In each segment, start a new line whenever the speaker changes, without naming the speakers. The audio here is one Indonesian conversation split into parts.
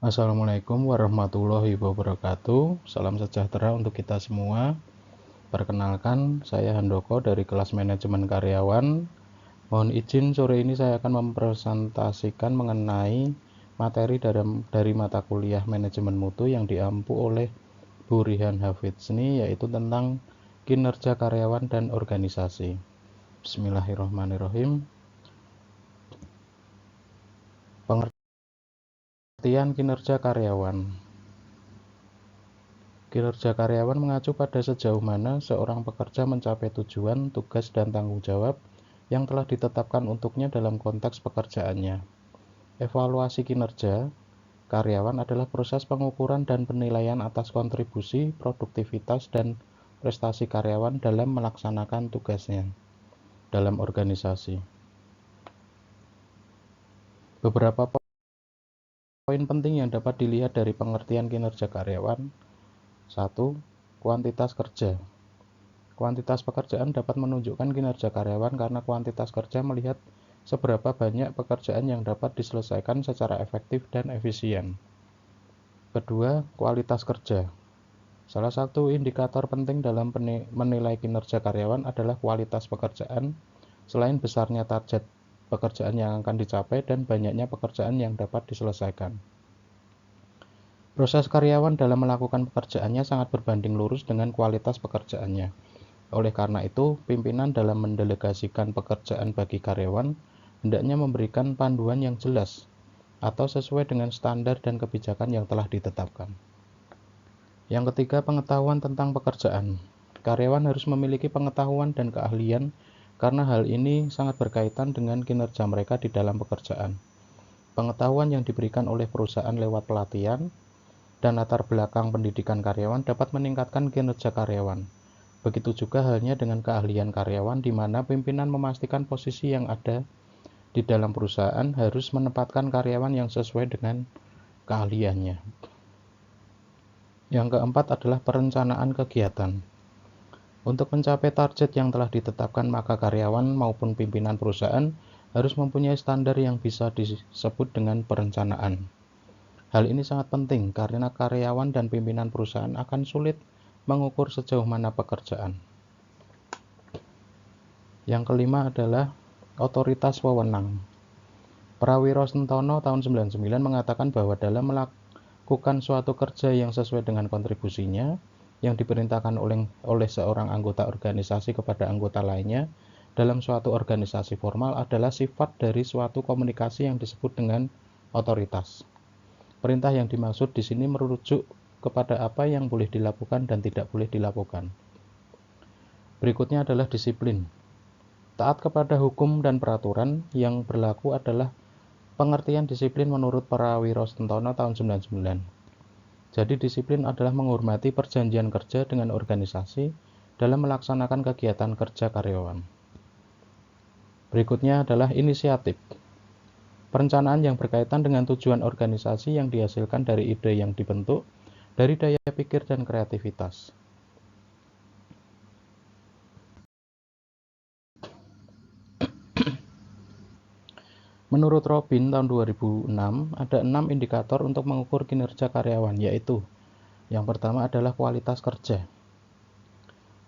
Assalamualaikum warahmatullahi wabarakatuh. Salam sejahtera untuk kita semua. Perkenalkan, saya Handoko dari kelas manajemen karyawan. Mohon izin, sore ini saya akan mempresentasikan mengenai materi dari mata kuliah manajemen mutu yang diampu oleh Bu Rihan Hafidzni, yaitu tentang kinerja karyawan dan organisasi. Bismillahirrahmanirrahim. Pengertian kinerja karyawan. Kinerja karyawan mengacu pada sejauh mana seorang pekerja mencapai tujuan, tugas, dan tanggung jawab yang telah ditetapkan untuknya dalam konteks pekerjaannya. Evaluasi kinerja karyawan adalah proses pengukuran dan penilaian atas kontribusi, produktivitas, dan prestasi karyawan dalam melaksanakan tugasnya dalam organisasi. Beberapa poin penting yang dapat dilihat dari pengertian kinerja karyawan. 1. Kuantitas kerja. Kuantitas pekerjaan dapat menunjukkan kinerja karyawan karena kuantitas kerja melihat seberapa banyak pekerjaan yang dapat diselesaikan secara efektif dan efisien. Kedua, kualitas kerja. Salah satu indikator penting dalam menilai kinerja karyawan adalah kualitas pekerjaan, selain besarnya target pekerjaan yang akan dicapai dan banyaknya pekerjaan yang dapat diselesaikan. Proses karyawan dalam melakukan pekerjaannya sangat berbanding lurus dengan kualitas pekerjaannya. Oleh karena itu, pimpinan dalam mendelegasikan pekerjaan bagi karyawan hendaknya memberikan panduan yang jelas atau sesuai dengan standar dan kebijakan yang telah ditetapkan. Yang ketiga, pengetahuan tentang pekerjaan. Karyawan harus memiliki pengetahuan dan keahlian karena hal ini sangat berkaitan dengan kinerja mereka di dalam pekerjaan. Pengetahuan yang diberikan oleh perusahaan lewat pelatihan dan latar belakang pendidikan karyawan dapat meningkatkan kinerja karyawan. Begitu juga halnya dengan keahlian karyawan, di mana pimpinan memastikan posisi yang ada di dalam perusahaan harus menempatkan karyawan yang sesuai dengan keahliannya. Yang keempat adalah perencanaan kegiatan. Untuk mencapai target yang telah ditetapkan, maka karyawan maupun pimpinan perusahaan harus mempunyai standar yang bisa disebut dengan perencanaan. Hal ini sangat penting karena karyawan dan pimpinan perusahaan akan sulit mengukur sejauh mana pekerjaan. Yang kelima adalah otoritas wewenang. Prawiro Sentono tahun 99 mengatakan bahwa dalam melakukan suatu kerja yang sesuai dengan kontribusinya yang diperintahkan oleh seorang anggota organisasi kepada anggota lainnya dalam suatu organisasi formal adalah sifat dari suatu komunikasi yang disebut dengan otoritas. Perintah yang dimaksud di sini merujuk kepada apa yang boleh dilakukan dan tidak boleh dilakukan. Berikutnya adalah disiplin. Taat kepada hukum dan peraturan yang berlaku adalah pengertian disiplin menurut Prawiro Sentono tahun 99. Jadi disiplin adalah menghormati perjanjian kerja dengan organisasi dalam melaksanakan kegiatan kerja karyawan. Berikutnya adalah inisiatif. Perencanaan yang berkaitan dengan tujuan organisasi yang dihasilkan dari ide yang dibentuk, dari daya pikir dan kreativitas. Menurut Robin tahun 2006, ada 6 indikator untuk mengukur kinerja karyawan, yaitu yang pertama adalah kualitas kerja.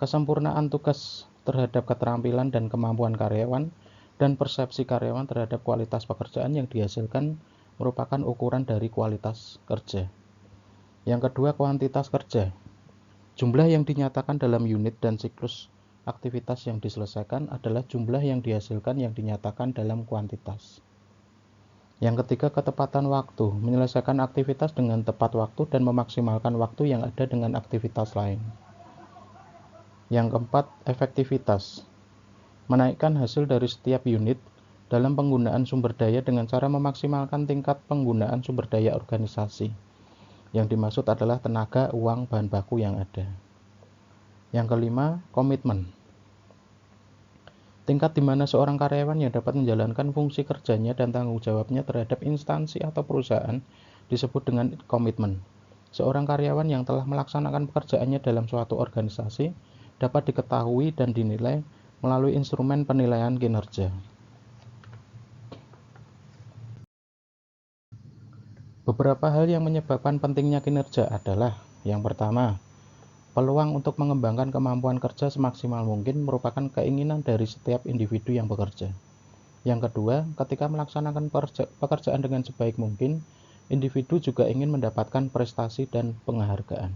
Kesempurnaan tugas terhadap keterampilan dan kemampuan karyawan dan persepsi karyawan terhadap kualitas pekerjaan yang dihasilkan merupakan ukuran dari kualitas kerja. Yang kedua, kuantitas kerja. Jumlah yang dinyatakan dalam unit dan siklus aktivitas yang diselesaikan adalah jumlah yang dihasilkan yang dinyatakan dalam kuantitas. Yang ketiga, ketepatan waktu. Menyelesaikan aktivitas dengan tepat waktu dan memaksimalkan waktu yang ada dengan aktivitas lain. Yang keempat, efektivitas. Menaikkan hasil dari setiap unit dalam penggunaan sumber daya dengan cara memaksimalkan tingkat penggunaan sumber daya organisasi. Yang dimaksud adalah tenaga, uang, bahan baku yang ada. Yang kelima, komitmen. Tingkat di mana seorang karyawan yang dapat menjalankan fungsi kerjanya dan tanggung jawabnya terhadap instansi atau perusahaan disebut dengan komitmen. Seorang karyawan yang telah melaksanakan pekerjaannya dalam suatu organisasi dapat diketahui dan dinilai melalui instrumen penilaian kinerja. Beberapa hal yang menyebabkan pentingnya kinerja adalah: yang pertama, peluang untuk mengembangkan kemampuan kerja semaksimal mungkin merupakan keinginan dari setiap individu yang bekerja. Yang kedua, ketika melaksanakan pekerjaan dengan sebaik mungkin, individu juga ingin mendapatkan prestasi dan penghargaan.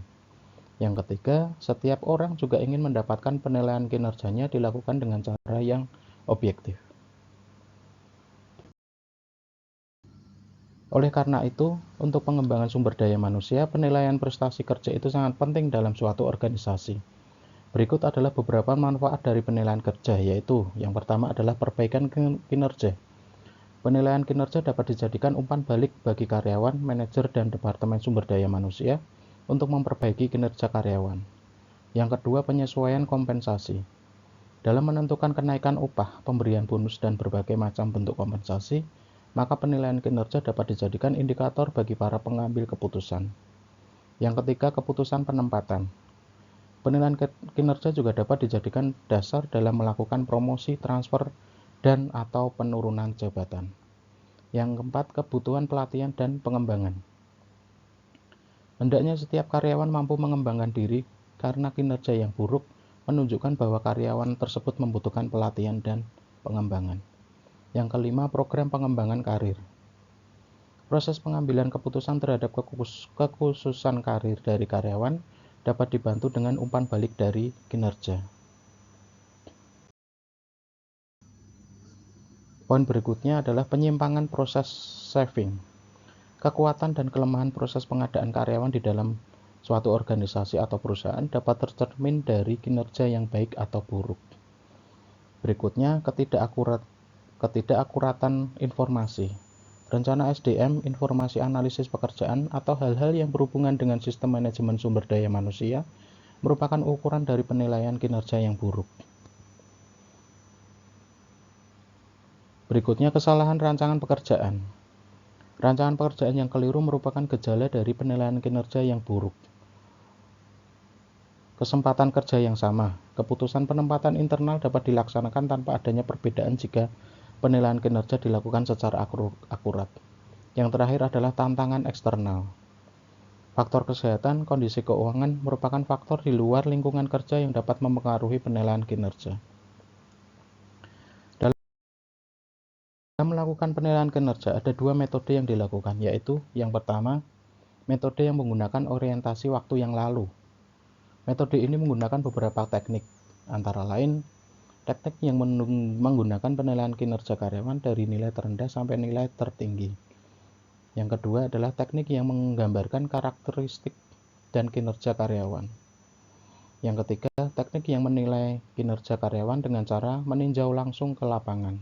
Yang ketiga, setiap orang juga ingin mendapatkan penilaian kinerjanya dilakukan dengan cara yang objektif. Oleh karena itu, untuk pengembangan sumber daya manusia, penilaian prestasi kerja itu sangat penting dalam suatu organisasi. Berikut adalah beberapa manfaat dari penilaian kerja, yaitu yang pertama adalah perbaikan kinerja. Penilaian kinerja dapat dijadikan umpan balik bagi karyawan, manajer, dan departemen sumber daya manusia untuk memperbaiki kinerja karyawan. Yang kedua, penyesuaian kompensasi. Dalam menentukan kenaikan upah, pemberian bonus, dan berbagai macam bentuk kompensasi, maka penilaian kinerja dapat dijadikan indikator bagi para pengambil keputusan. Yang ketiga, keputusan penempatan. Penilaian kinerja juga dapat dijadikan dasar dalam melakukan promosi, transfer, dan/atau penurunan jabatan. Yang keempat, kebutuhan pelatihan dan pengembangan. Hendaknya setiap karyawan mampu mengembangkan diri karena kinerja yang buruk menunjukkan bahwa karyawan tersebut membutuhkan pelatihan dan pengembangan. Yang kelima, program pengembangan karir. Proses pengambilan keputusan terhadap kekhususan karir dari karyawan dapat dibantu dengan umpan balik dari kinerja. Poin berikutnya adalah penyimpangan proses saving. Kekuatan dan kelemahan proses pengadaan karyawan di dalam suatu organisasi atau perusahaan dapat tercermin dari kinerja yang baik atau buruk. Berikutnya, ketidakakuratan informasi. Rencana SDM, informasi analisis pekerjaan, atau hal-hal yang berhubungan dengan sistem manajemen sumber daya manusia merupakan ukuran dari penilaian kinerja yang buruk. Berikutnya, kesalahan rancangan pekerjaan. Rancangan pekerjaan yang keliru merupakan gejala dari penilaian kinerja yang buruk. Kesempatan kerja yang sama. Keputusan penempatan internal dapat dilaksanakan tanpa adanya perbedaan jika penilaian kinerja dilakukan secara akurat. Yang terakhir adalah tantangan eksternal. Faktor kesehatan, kondisi keuangan merupakan faktor di luar lingkungan kerja yang dapat mempengaruhi penilaian kinerja. Dalam melakukan penilaian kinerja, ada dua metode yang dilakukan, yaitu yang pertama, metode yang menggunakan orientasi waktu yang lalu. Metode ini menggunakan beberapa teknik, antara lain teknik yang menggunakan penilaian kinerja karyawan dari nilai terendah sampai nilai tertinggi. Yang kedua adalah teknik yang menggambarkan karakteristik dan kinerja karyawan. Yang ketiga, teknik yang menilai kinerja karyawan dengan cara meninjau langsung ke lapangan.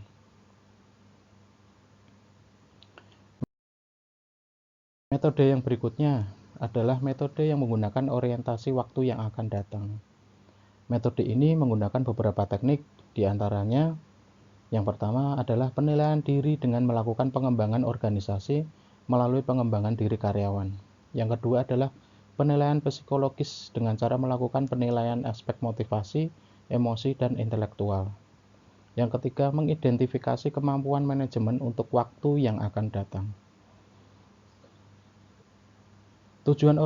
Metode yang berikutnya adalah metode yang menggunakan orientasi waktu yang akan datang. Metode ini menggunakan beberapa teknik, diantaranya yang pertama adalah penilaian diri dengan melakukan pengembangan organisasi melalui pengembangan diri karyawan. Yang kedua adalah penilaian psikologis dengan cara melakukan penilaian aspek motivasi, emosi, dan intelektual. Yang ketiga, mengidentifikasi kemampuan manajemen untuk waktu yang akan datang. Tujuan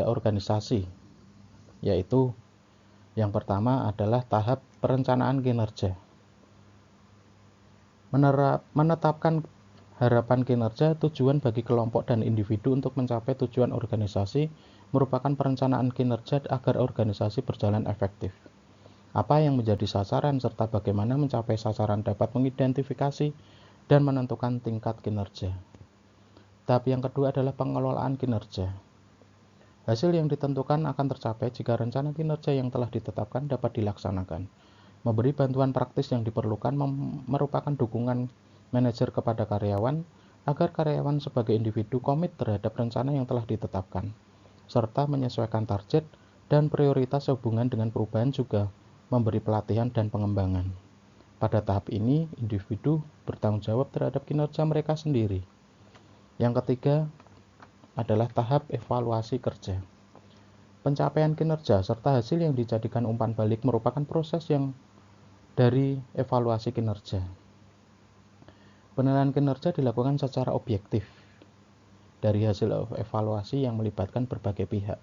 organisasi, yaitu yang pertama adalah tahap perencanaan kinerja. Menetapkan harapan kinerja, tujuan bagi kelompok dan individu untuk mencapai tujuan organisasi merupakan perencanaan kinerja agar organisasi berjalan efektif. Apa yang menjadi sasaran serta bagaimana mencapai sasaran dapat mengidentifikasi dan menentukan tingkat kinerja. Tahap yang kedua adalah pengelolaan kinerja. Hasil yang ditentukan akan tercapai jika rencana kinerja yang telah ditetapkan dapat dilaksanakan. Memberi bantuan praktis yang diperlukan merupakan dukungan manajer kepada karyawan agar karyawan sebagai individu komit terhadap rencana yang telah ditetapkan, serta menyesuaikan target dan prioritas sehubungan dengan perubahan juga memberi pelatihan dan pengembangan. Pada tahap ini, individu bertanggung jawab terhadap kinerja mereka sendiri. Yang ketiga adalah tahap evaluasi kerja. Pencapaian kinerja serta hasil yang dijadikan umpan balik merupakan proses yang dari evaluasi kinerja. Penilaian kinerja dilakukan secara objektif dari hasil evaluasi yang melibatkan berbagai pihak.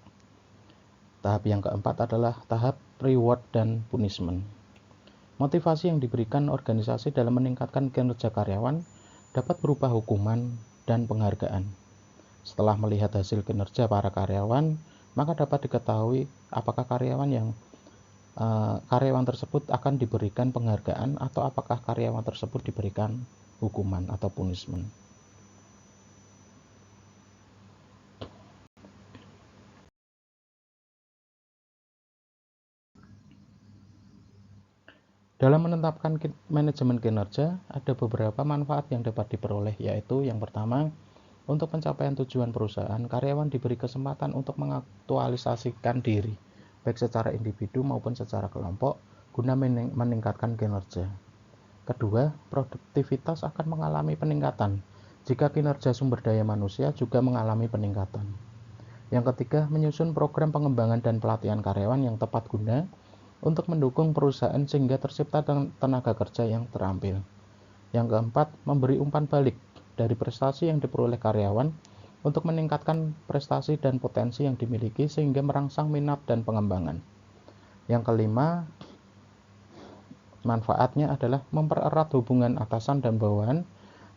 Tahap yang keempat adalah tahap reward dan punishment. Motivasi yang diberikan organisasi dalam meningkatkan kinerja karyawan dapat berupa hukuman dan penghargaan. Setelah melihat hasil kinerja para karyawan, maka dapat diketahui apakah karyawan tersebut akan diberikan penghargaan atau apakah karyawan tersebut diberikan hukuman atau punishment. Dalam menetapkan manajemen kinerja, ada beberapa manfaat yang dapat diperoleh, yaitu yang pertama, untuk pencapaian tujuan perusahaan, karyawan diberi kesempatan untuk mengaktualisasikan diri, baik secara individu maupun secara kelompok, guna meningkatkan kinerja. Kedua, produktivitas akan mengalami peningkatan jika kinerja sumber daya manusia juga mengalami peningkatan. Yang ketiga, menyusun program pengembangan dan pelatihan karyawan yang tepat guna untuk mendukung perusahaan sehingga tercipta tenaga kerja yang terampil. Yang keempat, memberi umpan balik dari prestasi yang diperoleh karyawan untuk meningkatkan prestasi dan potensi yang dimiliki sehingga merangsang minat dan pengembangan. Yang kelima, manfaatnya adalah mempererat hubungan atasan dan bawahan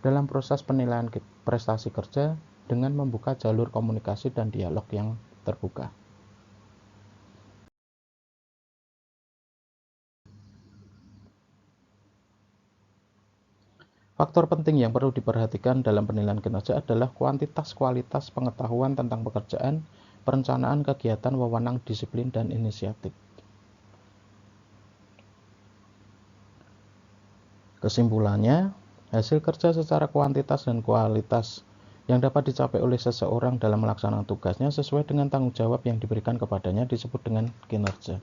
dalam proses penilaian prestasi kerja dengan membuka jalur komunikasi dan dialog yang terbuka. Faktor penting yang perlu diperhatikan dalam penilaian kinerja adalah kuantitas kualitas pengetahuan tentang pekerjaan, perencanaan kegiatan, wewenang, disiplin, dan inisiatif. Kesimpulannya, hasil kerja secara kuantitas dan kualitas yang dapat dicapai oleh seseorang dalam melaksanakan tugasnya sesuai dengan tanggung jawab yang diberikan kepadanya disebut dengan kinerja.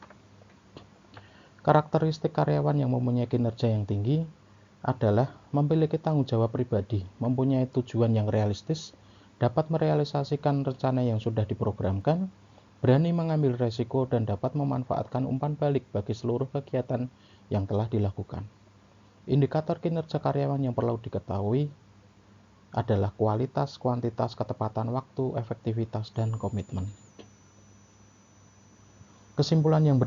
Karakteristik karyawan yang mempunyai kinerja yang tinggi adalah memiliki tanggung jawab pribadi, mempunyai tujuan yang realistis, dapat merealisasikan rencana yang sudah diprogramkan, berani mengambil resiko, dan dapat memanfaatkan umpan balik bagi seluruh kegiatan yang telah dilakukan. Indikator kinerja karyawan yang perlu diketahui adalah kualitas, kuantitas, ketepatan waktu, efektivitas, dan komitmen. Kesimpulan yang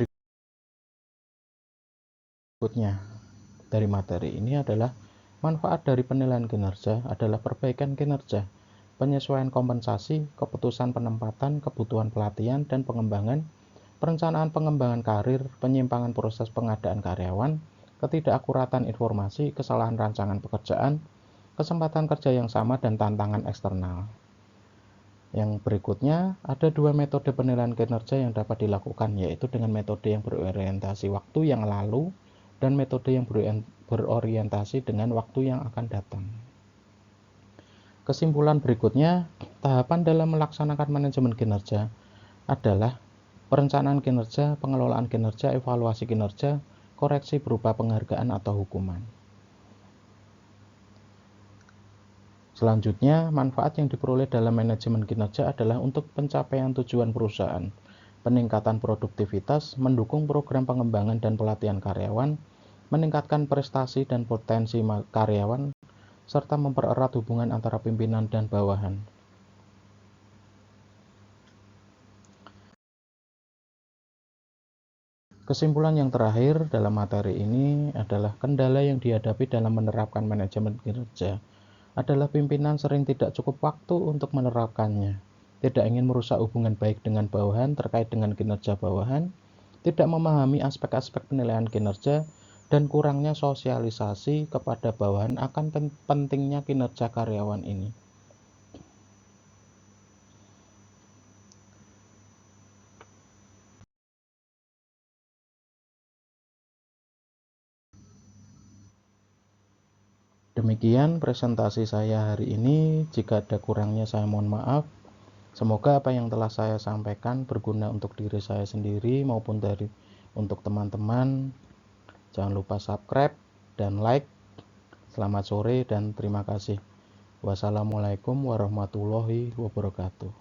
berikutnya dari materi ini adalah manfaat dari penilaian kinerja adalah perbaikan kinerja, penyesuaian kompensasi, keputusan penempatan, kebutuhan pelatihan dan pengembangan, perencanaan pengembangan karir, penyimpangan proses pengadaan karyawan, ketidakakuratan informasi, kesalahan rancangan pekerjaan, kesempatan kerja yang sama, dan tantangan eksternal. Yang berikutnya, ada dua metode penilaian kinerja yang dapat dilakukan, yaitu dengan metode yang berorientasi waktu yang lalu dan metode yang berorientasi dengan waktu yang akan datang. Kesimpulan berikutnya, tahapan dalam melaksanakan manajemen kinerja adalah perencanaan kinerja, pengelolaan kinerja, evaluasi kinerja, koreksi berupa penghargaan atau hukuman. Selanjutnya, manfaat yang diperoleh dalam manajemen kinerja adalah untuk pencapaian tujuan perusahaan, peningkatan produktivitas, mendukung program pengembangan dan pelatihan karyawan, meningkatkan prestasi dan potensi karyawan, serta mempererat hubungan antara pimpinan dan bawahan. Kesimpulan yang terakhir dalam materi ini adalah kendala yang dihadapi dalam menerapkan manajemen kinerja adalah pimpinan sering tidak cukup waktu untuk menerapkannya, tidak ingin merusak hubungan baik dengan bawahan terkait dengan kinerja bawahan, tidak memahami aspek-aspek penilaian kinerja, dan kurangnya sosialisasi kepada bawahan akan pentingnya kinerja karyawan ini. Demikian presentasi saya hari ini. Jika ada kurangnya saya mohon maaf. Semoga apa yang telah saya sampaikan berguna untuk diri saya sendiri maupun untuk teman-teman. Jangan lupa subscribe dan like. Selamat sore dan terima kasih. Wassalamualaikum warahmatullahi wabarakatuh.